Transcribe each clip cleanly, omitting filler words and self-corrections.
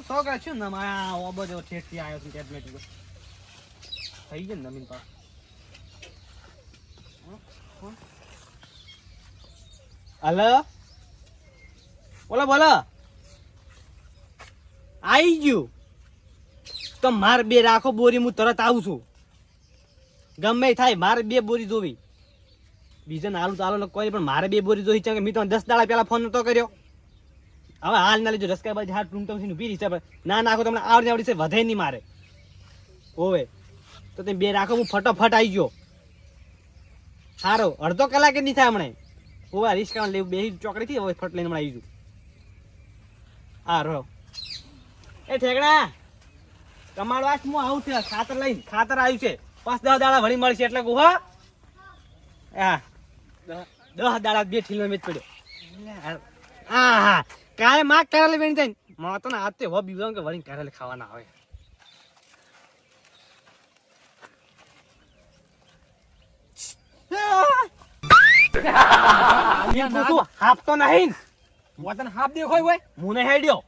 છોકરા છું ને મારા ઓ બધો ઠેઠથી આવ્યો છું ટેબ્લેટ થઈ ગયો ને નમીન પા હલો બોલો બોલો આવી ગયું તો માર બે રાખો બોરી હું તરત આવું છું ગમે થાય મારે બે બોરી જોવી બીજા નાલું ચાલો કોઈ પણ મારે બે બોરી જોઈ છે મેં તો 10 દાડા પહેલા ફોન નતો કર્યો હવે હાલ ના લેજો રસ્કા બાજુ હાથ ટૂંટમ થી ઉભી રહી છે ના નાખો તમને આવડી આવડી છે વધે નહીં મારે ઓવે તો તમે બે રાખો હું ફટાફટ આવી ગયો સારો અડધો કલાકે નહીં થાય હમણે ઓવે રિસ્કા લેવું બે ચોકડી થી હવે ફટ લઈને હમણાં આવી જુ હા રહો એ ઠેકડા તમારો વાત હું આવું છે ખાતર લઈને ખાતર આવ્યું છે 5-10 દાડા વળી મળશે એટલે કહું હા હા 10 દાડા બે ઠીલો મેચ પડ્યો હા હા કાલે માગ કરેલી બેન જાય માં તો ના આતે હો બીજો કે વળી કરેલી ખાવાના આવે હાફ તો નહીં મોતન હાફ દેખાય હોય મુને હેડ્યો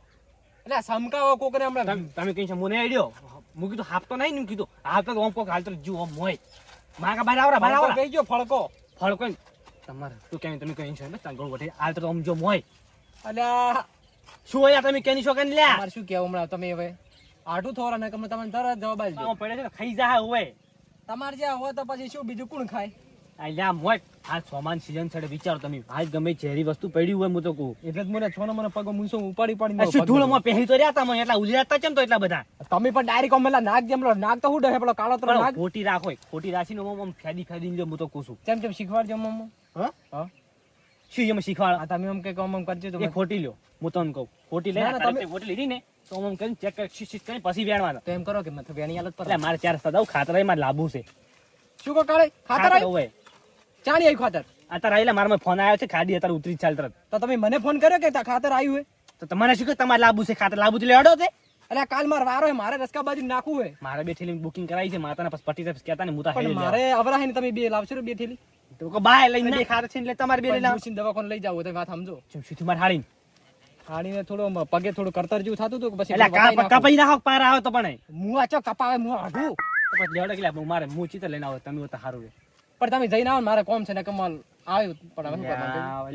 એટલે સમકાવો કોકને હમણાં તમે કઈ છે મુને હેડ્યો હું કીધું હાફ તો નહીં ને કીધું હાફ તો ઓમ કોક હાલ તો જીવ ઓમ મોય માગા બહાર આવરા કઈ ગયો ફળકો તમારે તું કેમ તમે કઈ છે તાર ગોળ વઠે હાલ તો ઓમ જો મોય અલ્યા શું હોય તમે કેની છો કેન લે તમારે શું કેવું હમણાં તમે હવે આઠું થોરા ને તમને તરત જવાબ આલજો આમ પડે છે ખાઈ જા હોય તમારે જ્યાં હોય તો પછી શું બીજું કોણ ખાય અલ્યા મોય આ સોમાન સીઝન છે વિચારો તમે આજ ગમે ઝેરી વસ્તુ પડી હોય હું તો કહું એટલે જ મને છોનો મને પગો મૂસો ઉપાડી ધૂળમાં પહેરી તો રહ્યા તમે એટલા ઉજળાતા કેમ તો એટલા બધા તમે પણ ડાયરેક્ટ અમેલા નાક જેમલો નાક તો હું ડહે પેલો કાળો તો નાક ખોટી રાખો ખોટી રાશીનો આમ ફેદી ફેદી લ્યો હું તો કહું છું કેમ શીખવાડજો મમ્મો હા શું એમ શીખવાડ આ તમે એમ કે કોમ કરજો તો એ ખોટી લ્યો હું તમને કહું ખોટી લે તમે ખોટી લીધી ને તો આમ કરીને ચેક કરી શીશ કરીને પછી વેણવાનો તો એમ કરો કે મત વેણી હાલત પર એટલે મારે 4 સદાવ ખાતર માં લાભુ છે શું કો કાળે ખાતર હોય ચાણી આવી ખાતર અત્યારે આઈલા મારા ફોન આવ્યો છે ખાડી અત્યારે ઉતરી ચાલ તરત તો તમે મને ફોન કર્યો કે ખાતર આવ્યું હોય તો તમારે શું કે તમારે લાભુ છે ખાતર લાભુ થી લેડો તે એટલે કાલ માર વારો હે મારે રસ્કા બાજુ નાખવું હોય મારે બે થેલી બુકિંગ કરાવી છે માતાના પાસ પટ્ટી તરફ કહેતા ને મુતા પણ મારે અવરા હે ને તમે બે લાવશો બે થેલી તો કો બાય લઈને બે ખાતર છે એટલે તમારે બે લઈ લાવ દવાખાને લઈ જાવ તો વાત સમજો શું માર હાડીને હાડીને થોડો પગે થોડું કરતર જેવું થતું હતું પછી એટલે કપાઈ નાખો પાર આવે તો પણ હું આચો કપાવે હું આઢું તો પછી લેડો કે મારે હું ચિત્ર લઈને આવો તમે તો સારું પણ તમે જઈને આવો મારે કોમ છે ને કમાલ આવ્યું પણ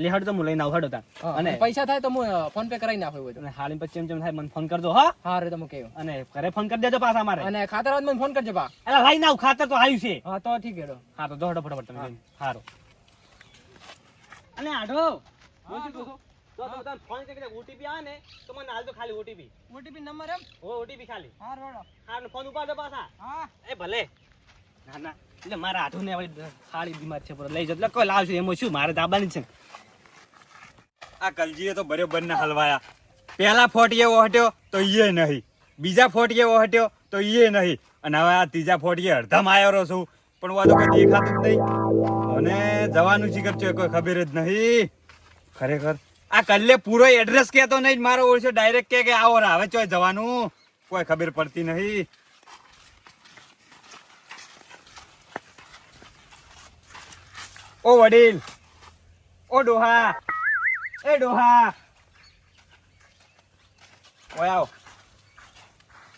લેહડ તો હું લઈને આવ હડો તા અને પૈસા થાય તો હું ફોન પે કરાવી નાખું હોય અને હાલીને પછી જેમ થાય મને ફોન કરજો હા હા રે તમે કેવો અને ઘરે ફોન કરી દેજો પાછા મારે અને ખાતર આજ મને ફોન કરજો બા એટલે લઈને આવ ખાતર તો આવ્યું છે હા તો ઠીક છે હા તો દોડો ફટાફટ તમે સારું અને આઢો તો તમે ફોન કરીને ઓટીપી આવે ને તો મને હાલ તો ખાલી ઓટીપી નંબર એમ ઓ ઓટીપી ખાલી હા રોડો હા ફોન ઉપાડો પાછા હા એ ભલે ના ના એટલે મારા આઢો ને ખાલી બીમાર છે લઈ જતો કોઈ લાવશે એમાં શું મારે દાબાની છે આ કલજીએ તો બરોબર ના હલવાયા પહેલા ફોટીએ ઓહટ્યો તો ઈએ નહીં બીજા ફોટીએ ઓહટ્યો તો ઈએ નહીં અને હવે આ ત્રીજા ફોટીએ અડધામાં આવ્યો છું પણ આ તો કોઈ દેખાતું જ નહીં અને જવાનું શીખર છે કોઈ ખબર જ નહીં ખરેખર આ કલ્લે પૂરો એડ્રેસ કહેતો નહીં મારો ઓળશો ડાયરેક્ટ કે આવો હવે ચોય જવાનું કોઈ ખબર પડતી નહીં ઓ વડીલ ઓ ડોહા એ ડોહા ઓય આવો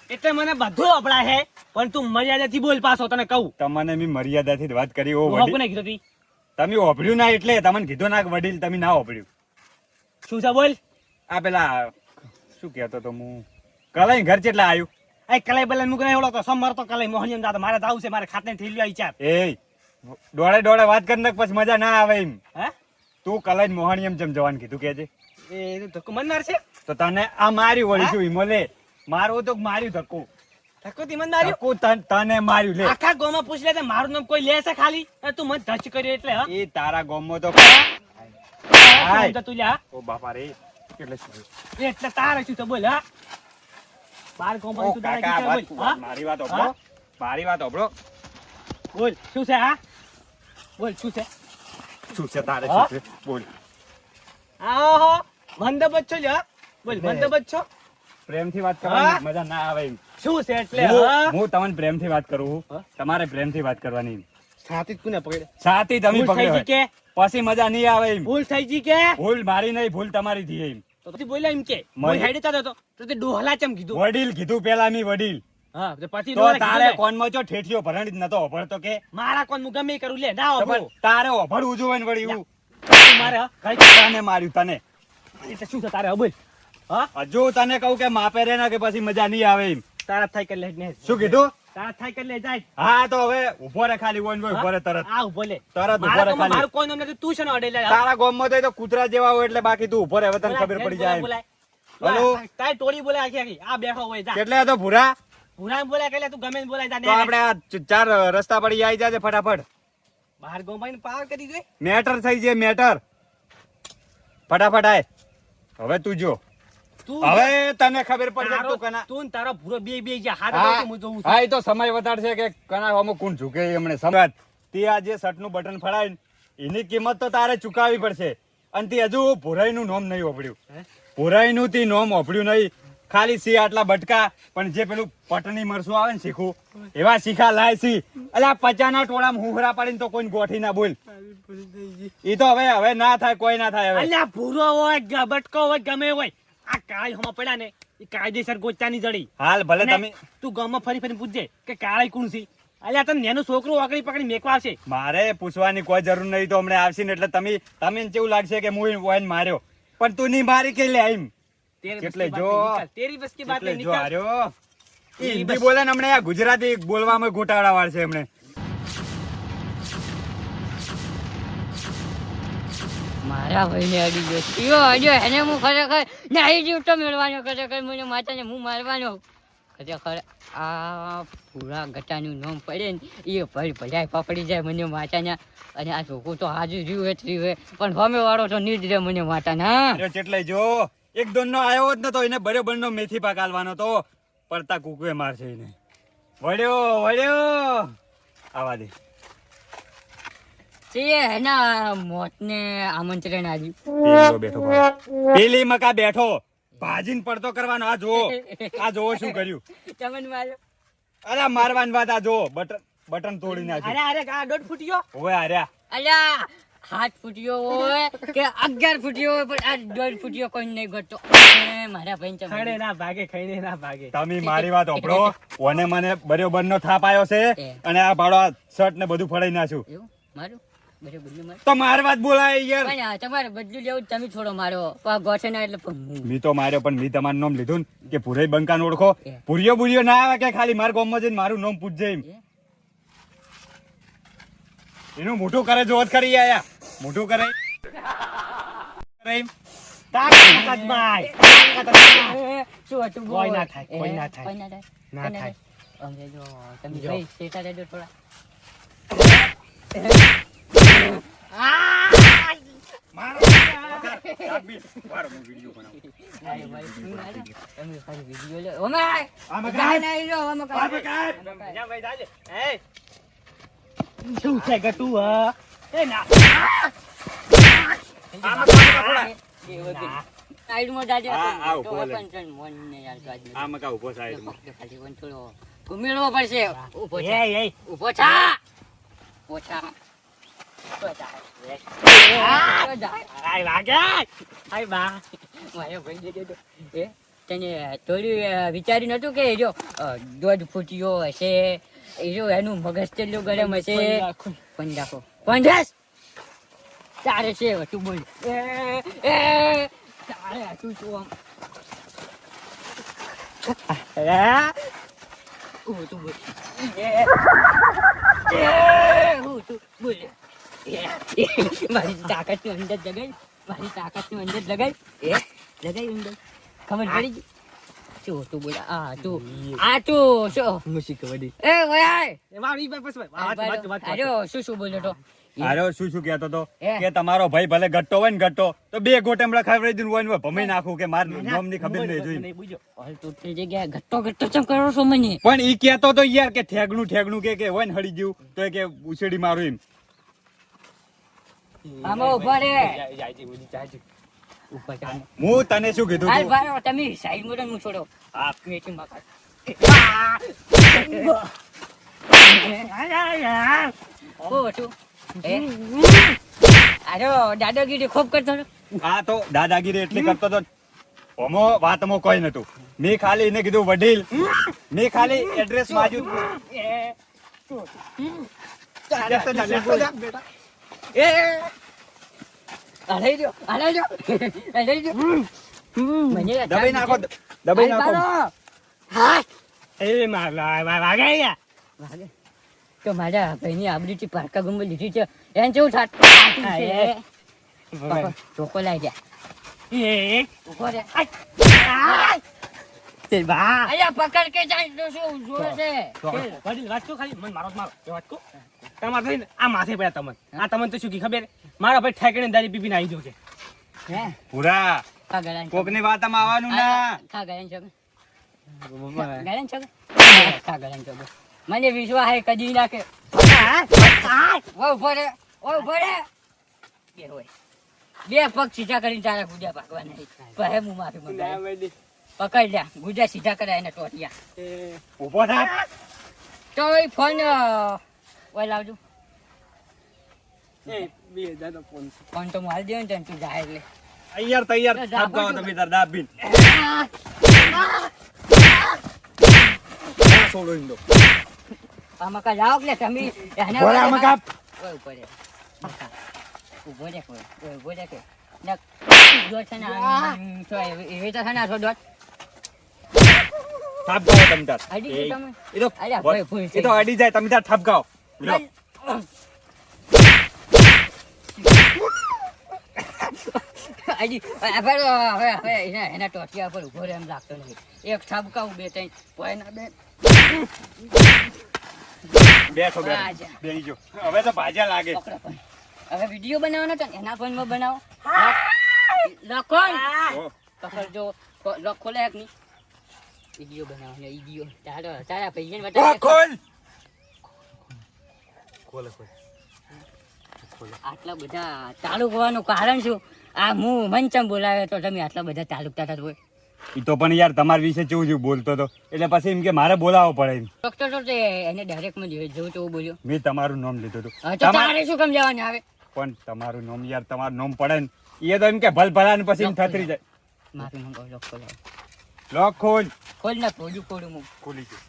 એટલે મને બધું અપડા છે પણ તું મર્યાદાથી બોલ પાછો તને કહું તમને મેં મર્યાદાથી જ વાત કરી ઓ હું વડીલ કોને કીધું તી તમે ઓભળ્યું ના એટલે તમને કીધું ના વડીલ તમે ના ઓભળ્યું શું છે બોલ આ પેલા શું કહેતો તો હું કલાઈ ઘર કેટલા આવ્યું એ કલાઈ બલાઈ મુકને એવડો તો સમર તો કલાઈ મોહનિયમ જાતો મારે જાવું છે મારે ખાતને ઠેલી આવી ચાર એ દોડે દોડે વાત કરી નાખ પછી મજા ના આવે એમ હે તું કલાઈ મોહનિયમ જેમ જવાનું કીધું કે છે એ ધક્કો મનનાર છે તો તને આ માર્યું વળી શું હિમલે મારું તો માર્યું ધક્કો ધક્કો તી મનનાર્યો ધક્કો તને માર્યું લે આખા ગામમાં પૂછ લે તે મારું નામ કોઈ લે છે ખાલી અને તું મને ધચ કર્યો એટલે હા એ તારા ગામમાં તો હાય તું લે હા ઓ બાપા રે એટલે શું એટલે તારે શું તો બોલ હા બાર ગામમાં તું તારે કાકા બોલ હા મારી વાત ઓબળો મારી વાત ઓબળો બોલ શું છે હા બોલ શું છે શું છે તારે શું છે બોલ આહો મંદ બચ્ચો લે બોલ મંદ બચ્ચો પ્રેમથી વાત કરવાની મજા ના આવે એમ શું છે એટલે હા હું તમને પ્રેમથી વાત કરું તમારે પ્રેમથી વાત કરવાની સાથી કોને પકડે સાથી તમે ભૂલ થઈ પકડ્યો ગઈ કે પછી મજા નહીં આવે એમ ભૂલ થઈ ગઈ કે ભૂલ મારી નહીં ભૂલ તમારી થી એમ તો પછી બોલ્યા એમ કે મને- હું હેડે જતો હતો તો તે ડોહલા ચમ કીધું વડીલ કીધું પેલા મી વડીલ હા તો પછી તો ડોહલા તારે કીધું કોનમાં જો ઠેઠિયો ભરણી જ નતો ઓભળતો કે મારા કોણ હું ગમે ઈ કરું લે ના તો ઓભળો. પણ તારે ઓભળવું જોવે ને વળી એવું તું મારે હા કઈ તને માર્યું તને એટલે શું છે તારે હવે બોલ હા હજુ તને કહું કે માપે રે ના કે પછી મજા નહીં આવે એમ તારા થાય કરી લે ને શું કીધું તારા થાય કરી લે જાય હા તો હવે ઉભો રે ખાલી વન ઉભો રે તરત આ ઉભો લે તરત ઉભો મારા રે ગામમાં ખાલી મારું કોઈ નામ નથી તું છે ને અડેલા તારા ગામમાં તો એ તો કૂતરા જેવા હોય એટલે બાકી તું ઉભો રે હવે તને ખબર પડી જાય એમ. હલો? તારી ટોળી બોલાય આખી આખી આ બેઠો હોય જા કેટલે હતો ભૂરા ભૂરા બોલાય કે તું ગમે તે બોલાય જા તો આપણે આ ચાર રસ્તા પડી આવી જાય ફટાફટ બહાર ગોમાઈને પાર કરી દે મેટર થઈ જાય મેટર ફટાફટ આય હવે તું જો તું હવે તને ખબર પડશે કે તારો- તું કના તું ને તારો ભૂરો બે જા હાથ હા હું જોઉં છું હા, એ તો સમય વધારશે કે કના અમુક કોણ ઝૂકે એમણે સમજ તે આ જે શર્ટનું બટન ફડાય એની કિંમત તો તારે ચૂકવવી પડશે અને તે હજુ ભુરાઈનું નોમ નહીં ઓપડ્યું હે? ભુરાઈનું તે નોમ ઓપડ્યું નહીં ખાલી સી આટલા બટકા પણ જે પેલું પટની મરસું આવે ને શીખું એવા શીખા લાય સી અલ્યા પચાના ટોળામાં હુહરા પાડીને તો કોઈ ગોઠી ના બોલ ઈ તો હવે ના થાય કોઈ ના થાય હવે અલ્યા ભૂરો હોય ગબટકો હોય ગમે હોય આ કાળી હમા પડ્યા ને એ કાયદેસર ગોચાની જડી હાલ ભલે અને તમે તું ગામમાં ફરી ફરી પૂછજે કે કાળી કોણ છે અલ્યા તને નેનો છોકરો આકડી પકડી મેકવા આવશે મારે પૂછવાની કોઈ જરૂર નહીં તો હમણાં આવશે ને એટલે તમે કેવું લાગશે કે હું એને માર્યો પણ તું નહીં મારી કે લે એમ તેરી એટલે બસ કી જો બાત નહીં નિકાલ. તેરી બસ કી બાત એટલે નહીં જો નિકાલ. હાર્યો ઈ ઈ હિન્દી બસ. બોલે ને હમણાં આ ગુજરાતી બોલવામાં ગોટાળા વાળશે એમણે મારા ભાઈને અડી ગયો ઈયો અડ્યો એને હું ખરેખર નહીં જીવતો મેળવાનો ખરેખર મને માતાને હું મારવાનો ખરેખર આ પૂરા ગટાનું નામ પડે ને એ ભલાય પકડી જાય મને માતાના અને આ છોકરું તો હાજુ જીવે પણ સામે વાળો તો નહીં જ રહે મને માતાના અરે ચેટલે જો એક દોન નો આવ્યો જ નતો એને બરોબર નો મેથી પાક આલવાનો તો પડતા કુકુએ મારશે એને વળ્યો આવા દે તે એના મોતને આમંત્રણ આપ્યું પેલો બેઠો પેલી મકા બેઠો ભાજીને પડતો કરવાનો આ જો શું કર્યું તમને માર્યો અરે મારવાની વાત આ જો બટન તોડી નાખ્યું અરે અરે આ દોઢ ફૂટ્યો ઓય આર્યા અલ્યા હાથ ફૂટ્યો હોય કે 11 ફૂટ્યો હોય પણ આ 1.5 ફૂટ્યો કોઈ નહીં ઘટતો મારા ભાઈ ખડે ના ભાગે ખઈને ના ભાગે તમે મારી વાત ઓપડો ઓને મને બરોબર નો થાપ આવ્યો છે અને આ ભાડો શર્ટ ને બધું ફડાઈ નાખ્યું એવું મારું બરાબર મારું તો મારી વાત બોલાય યાર પણ આ તમારે બદલું લેવું તમે થોડો મારો ગોઠે ના એટલે પણ હું. મી તો માર્યો પણ મી તમારું નામ લીધું ને કે પુરે બંકાન ઓળખો પુરિયો ના આવે કે ખાલી મારા ગામમાં જઈને મારું નામ પૂછજે એમ એ? એનું મોટું કરે જોત કરી આયા મોટું કરે એમ. તાકાત ભાઈ શું હતું બોલ? કોઈ ના થાય, કોઈ એ, ના થાય. કોઈ ના થાય ના કોઈ થાય. અમને જો તમે જો. ભાઈ શેઠા રહેજો થોડા મારો હું વિડિયો બનાવું. અરે ભાઈ, શું ના રે? તમે ખાલી વિડીયો લો. ઓમાય! આમાં ગાય કાઢ. નહીં લો, આમાં આમાં કાઢ. કાઢ. જા ભાઈ જાજે એ શું છે ગટુ હા એ ના આમાં કાઢ થોડા. એ વગર. સાઈડમાં જાજે. હા, હા, ઉભો લે. પણ તને મોનને યાર કાઢ દે. આમાં કા ઉભો સાઈડમાં. ખાલી વન થોડો ઘૂમેડવો પડશે. ઊભો થા. એ એ ઊભો થા. ઊભો થા. ઊભો થા. ઊભો થા. આય વાગે આય બા મારો ભાઈ દે દો. એ તને થોડું વિચારી નતું કે જો 1.5 ફૂટીયો હશે એ જો એનું મગજ તેટલું ગરમ હશે પણ રાખો 50 તારે છે તું બોલ એ તારે તું શું આમ તું બોલ તું બોલ મારી તાકાત ની અંદર જગાઈ મારી તાકાત ની અંદર લગાઈ લગાઈ અંદર ખબર પડી ગઈ શું તું બોલ આ તું શું મુશી કબડ્ડી એ ઓય એ મારી બસ વાત અરે શું બોલ્યો તો આર્યો શું કહેતો તો હે? કે તમારો ભાઈ ભલે ગટ્ટો હોય ને ગટ્ટો તો બે ગોટેમડા ખાવડાવી દીધું હોય ને ભમી નાખું કે માર નામની ખબર નહીં જોઈ નહીં બુજો હાલ તું થઈ જગ્યા ઘટ્ટો ઘટ્ટો ચમ કરો છો મને પણ ઈ કહેતો તો યાર કે ઠેગણું કે હોય ને હળી ગયું તો કે ઉછેડી મારું એમ આમાં ઉભા રે જાયજી બુજી જાયજી ઉપર ચાલ હું તને શું કીધું હાલ તું? ભારો તમે સાઈડ મોટો હું છોડો હા. મેચિંગ બાકા ઓ તું એ અરે દાદાગીરી ખૂબ કરતો હતો. આ તો દાદાગીરી એટલી કરતો તો ઓમો વાતમાં કોઈ નતું. મેં ખાલી એને કીધું વડીલ, મેં ખાલી એડ્રેસ માંગ્યું. હલાઈ દો, હલાઈ દો, હલાઈ દો. મને દબાઈ નાખો, દબાઈ નાખો. હા એ વાગે ગયા. વાગે તો મારા ભાઈની આબરૂથી પારકા ગુંબો લીધી છે એને કેવું થાત ચોકો લાવી દે ઉભો રે તે બા અલ્યા પકડ કે જાય તો શું જોવે છે વડીલ વાત કહું ખાલી મને મારો જ મારો એ વાત કહું તમારે થઈને આ માથે પડ્યા તમને આ તમને તો શું કી ખબર મારા ભાઈ ઠેકડીને દારૂ પીપીને આવી જશે હે પૂરા ખા ગળાને કોકની વાતમાં આવવાનું ના. ખા ગળાને ચોક ગળાને ચોક ખા ગળાને ચોક મને વિશ્વાસ હે કદી નાખે ઓ ઉભો રે ઓ ઉભો રે બે હોય બે પગ સીધા કરીને તારા ગુજા ભાગવા નહીં પહે હું માફી મંગાવી પકડ લ્યા ગુજા સીધા કરાય એને ટોટિયા ઊભો થા. તો એ ફોન ઓય લાવજો ફોન તો હું હાલ દે ને તું જાય એટલે તૈયાર તૈયાર ઠપકાવો તમે તાર દાબીન. ના છોડો ઇંદો. આમાં કા લાવ એટલે તમે એને બોલા મકા. ઓય ઉપર રે ઉભો રે કોઈ ઓય ઉભો રે કે નક જો છે ને તો એવી તો છે ને આઠો દોત ઠપકાવો તમે તાર. અડી ગયું તમે એ તો અલ્યા ભાઈ ફૂલ એ તો અડી જાય તમે તાર ઠપકાવો. લ્યો. અડી હવે એના ટોટિયા પર ઉભો રે એમ લાગતો નહીં એક ઠપકાવું બે ત્રણ કોઈ ના બે બેઠો બેઠો આજા. બેહી જો. હવે તો ભાજ્યા લાગે. પકડો ફોન. હવે વિડીયો બનાવવાનો છે ને એના ફોનમાં બનાવો લખો ઓ, પકડજો લોક ખોલે એક ની વિડીયો બનાવવાનો વિડીયો તારા પૈયન ઓ, બતાવે ખોલ. ખોલ ખોલ. આટલા બધા ચાલુ હોવાનું કારણ શું આ હું મંચમ બોલાવે તો તમે આટલા બધા ચાલુકતા થતા હોય ઈ તો પણ યાર તમારા વિશે કેવું જેવું બોલતો હતો એટલે પછી એમ કે મારે બોલાવવો પડે એમ. ડોક્ટર તો તે એને ડાયરેક્ટ માં જોયું તો બોલ્યો મેં તમારું નામ લીધું હતું. હવે તો તારે શું કામ જવાનું આવે પણ તમારું નામ યાર તમારું નામ પડે ને એ તો એમ કે ભલ ભલા ને પછી એમ થતરી જાય. માફી મંગાવ લોક ખોલો લોક ખોલ. ખોલ ના ખોલું ખોલું હું ખોલી ગયું.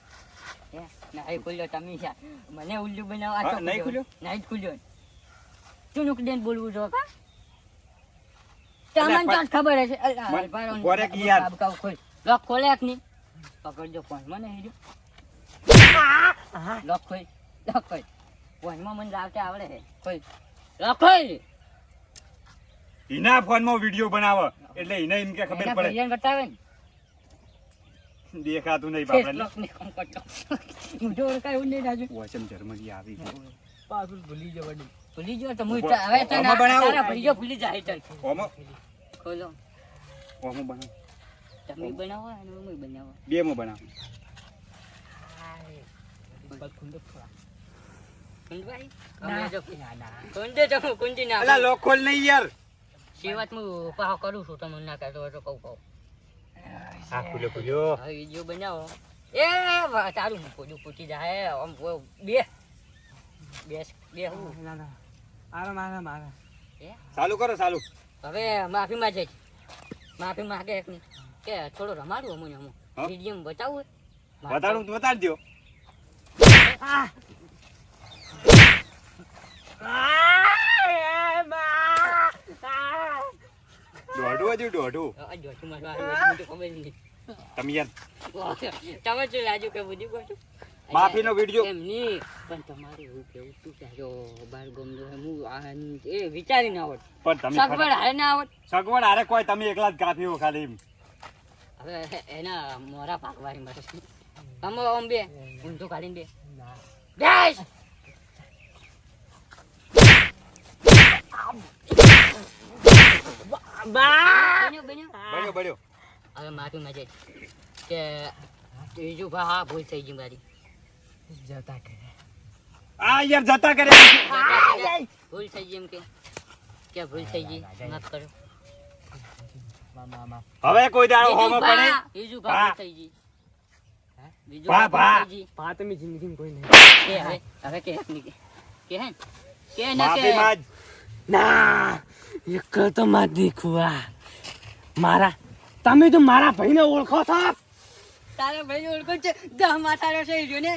હે ના એ ખોલ્યો તમે છે મને ઉલ્લુ બનાવ આ હા, તો નહીં ખુલ્યો? નહીં ખુલ્યો તું નુકદેન બોલવું જો કા અલ્યા, તમને તો ખબર હશે મને બોરે કી યાર. ખોલ લોક ખોલે એક ની પકડજો ફોન મને હીજો લોક ખોલ ફોનમાં મને લાવતે આવડે છે ખોલ લોક ખોલ એના ફોનમાં વિડીયો બનાવો એટલે એને એમ કે ખબર એના પડે. ભૈયાને બતાવે ને દેખાતું નહીં ફેસ બાપડા. લોક ને કોમ કરતો હું જો કાઈ ઉલ્લે રાજુ વોચમ જર્મની આવી છે. પાછું ભૂલી જવાનું ભૂલી ગયો તો હું ઉભો. હવે તને આમાં બનાવો. તારા ભૈયા ભૂલી જાય ચાલ ઓમો ખોલો ઓમો બનાવો. તમે બનાવો અને હું બનાવો બે મો બનાવો. કુંડભાઈ ના જો કુંડે તો હું કુંડી ના અલા લોક ખોલ નહીં યાર. સેવાત હું પાહો કરું છું તમને ના કરતો હોય તો કહું આ ખુલ્યો ખુલ્યો. હવે વિડીયો બનાવો એ તારું હું ખોડું પૂછી જાય આમ બે હું આરામ હે? ચાલુ કરો ચાલુ. હવે માફી માંગે છે માફી માંગે એક ની કે થોડો રમાડું અમને હું હા? વિડીયો બતાવું બતાડું તો બતાડી દો. દોઢું હજુ દોઢું. તમે યાર તમે શું લાગ્યું કે બધી ગોઠું માફીનો વિડીયો. એમ નહીં પણ તમારે એવું કેવું તું કે જો બાર ગમતો હું એ વિચારી ના આવત પણ તમે સગવડ હારે ના આવત સગવડ હારે કોઈ તમે એકલા જ કાપી હો ખાલી એમ. હવે એના મોરા પાકવાની મારે આમ આમ બે ઊંધું કાઢીને બે બેસ બન્યો બળ્યો બળ્યો. હવે માફી માંગે કે બીજું ભા હા ભૂલ થઈ ગઈ મારી આ યાર જતા કરે. ભૂલ થઈ ગઈ એમ કે ભૂલ થઈ ગઈ માફ કરો હવે કોઈ દાડો હોમો પડે. બીજું ભા. ભા ભૂલ થઈ ગઈ બીજું ભા, ભા ભા. ભૂલ થઈ ગઈ પા તમે જિંદગીમાં કોઈ નહીં કે હવે કે હે કે ના માફી કે માંગ. ના એક તો માં દીખવા મારા તમે તો મારા ભાઈને ઓળખો છો? તારા ભાઈ ઓળખો છે 10 માથાનો છે ઈ જો ને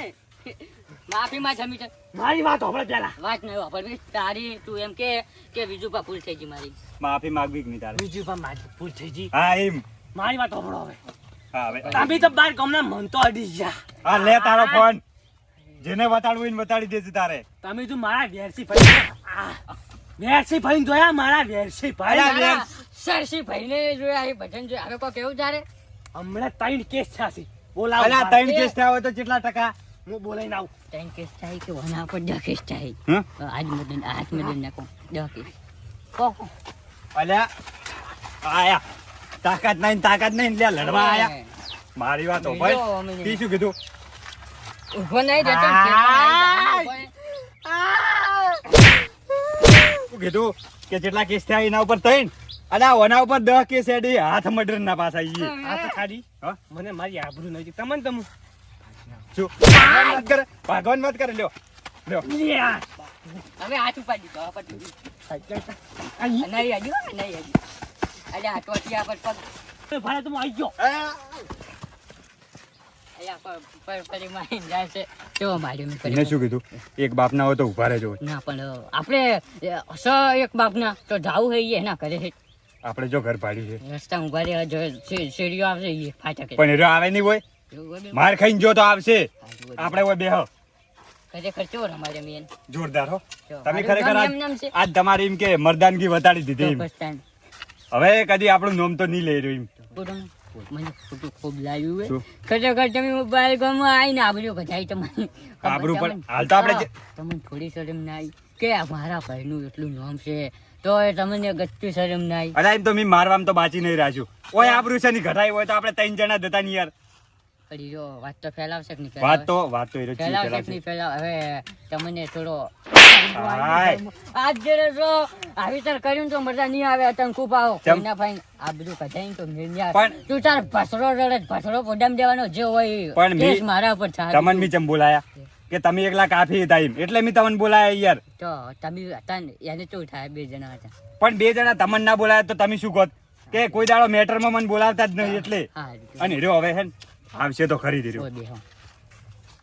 માફી માં જમી છે મારી વાત હોભળે પેલા. વાત નહીં વાપરવી તારી તું એમ કે બીજું પા ભૂલ થઈ ગઈ મારી માફી માંગવી કે નહીં તારે? બીજું પણ મારી ભૂલ થઈ ગઈ. હા એમ. મારી વાત હોભળો હવે. હા હવે તમે તો બાર ગામના મન તો અડી ગયા. હા લે તારો ફોન. જેને બતાડવું એને બતાડી દેજે તારે. તમે તો મારા વેરસી ભાઈ વેરસી ભાઈ જોયા મારા વેરસી ભાઈ. અલા, વેર. સરસી ભાઈને જોયા એ ભજન જોયા હવે કોઈ કેવું તારે હમણાં 3 કેસ થયા છે. બોલાવો. અલા 3 કેસ થયા હોય તો કેટલા ટકા? હું બોલાઈને આવું. 3 કેસ થાય કે વના પર 10 કેસ થાય હમ? આજ મદન હાથ મદન નાખો 10 કેસ કહો અલ્યા આયા તાકાત નહીં લે લડવા આયા. મારી વાત બીજો ભાઈ અમે- તી શું કીધું? ઉભો નહીં દેતો શું કીધું કે જેટલા કેસ થયા એના ઉપર 3 અને ઓના ઉપર 10 કેસ એડી હાથ મર્ડર ના પાછા ઈ. આ તો ખાલી હા? મને મારી આબરૂ નથી તમને તમે શું ભગવાન મત કરે લ્યો લ્યો. હવે હાથ ઉપાડી દીધો પટી નહીં આજો નહીં આજો અલ્યા આ ટોટિયા પર પગ ભાઈ તમે આવી ગયો. અલ્યા પર પડી મારીને જાય છે કેવો માર્યો મેં એને કરી શું કીધું? એક બાપ ના હોય તો ઉભા રહેજો. ના પણ આપણે એક બાપના તો જાવું હે ઈ એના ઘરે છે આપણે જો ઘર પાડી છે રસ્તા ઉભા રહ્યા જો સીડીઓ આવશે ઈ ફાટકે પણ એરો આવે નહીં હોય. માર ખાઈને જો તો આવશે. આપણે હોય બેહો ખરેખર કેવો રમાડે મેં એને. જોરદાર હો. જો, તમે મારું ખરેખર નામ એમ નામ છે. આજ તમારી એમ કે મર્દાનગી વતાડી દીધી એમ. બસ stand. હવે કદી આપણું નામ તો નહીં લઈ રહ્યું એમ. ખોટું મને ખોટું ખૂબ લાગ્યું હે. શું? ખરેખર તમે મોબાઈલ ગામમાં આવીને આબરૂ બધાય તમને આબરૂ પણ હાલ તો આપણે જે- તમને થોડી શરમ ના આવી કે આ મારા ભાઈનું એટલું નામ છે તો એ તમને ગત્તી શરમ ના આવી અલા એમ તો મેં મારવામાં તો બાચી નહીં રાખ્યું. ઓય આબરૂ છે ની ઘટાઈ હોય તો આપણે 3 જણા જતા નહીં યાર. પડી જો વાત તો ફેલાવશે કે નહીં વાત તો એરો ચી ફેલાવશે પેલા કે નહીં ફેલાવ હવે તમને થોડો હાય. આજ જયારે જો આવી તાર કર્યું તો મજા નહીં આવે તમે ખૂબ આવો ચમ. કોઈના ભાઈ આ બધું કઢાઈને તો મેં યાર પણ- તું તાર ભસરો રડે ભસરો પોડામ દેવાનો જે હોય એ પણ કેસ મેં- મારા ઉપર થાય તમને મી ચમ બોલાયા કે તમે એકલા કાફી હતા એમ એટલે મેં તમને બોલાયા યાર. તો તમે હતા ને એને શું થાય 2 જણા હતા પણ 2 જણા તમને ના બોલાયા તો તમે શું કહો કે કોઈ દાડો મેટરમાં મને બોલાવતા જ નહીં એટલે. હા અને રહ્યો હવે હે ને આવશે તો ખરીદી રહ્યો. બેહો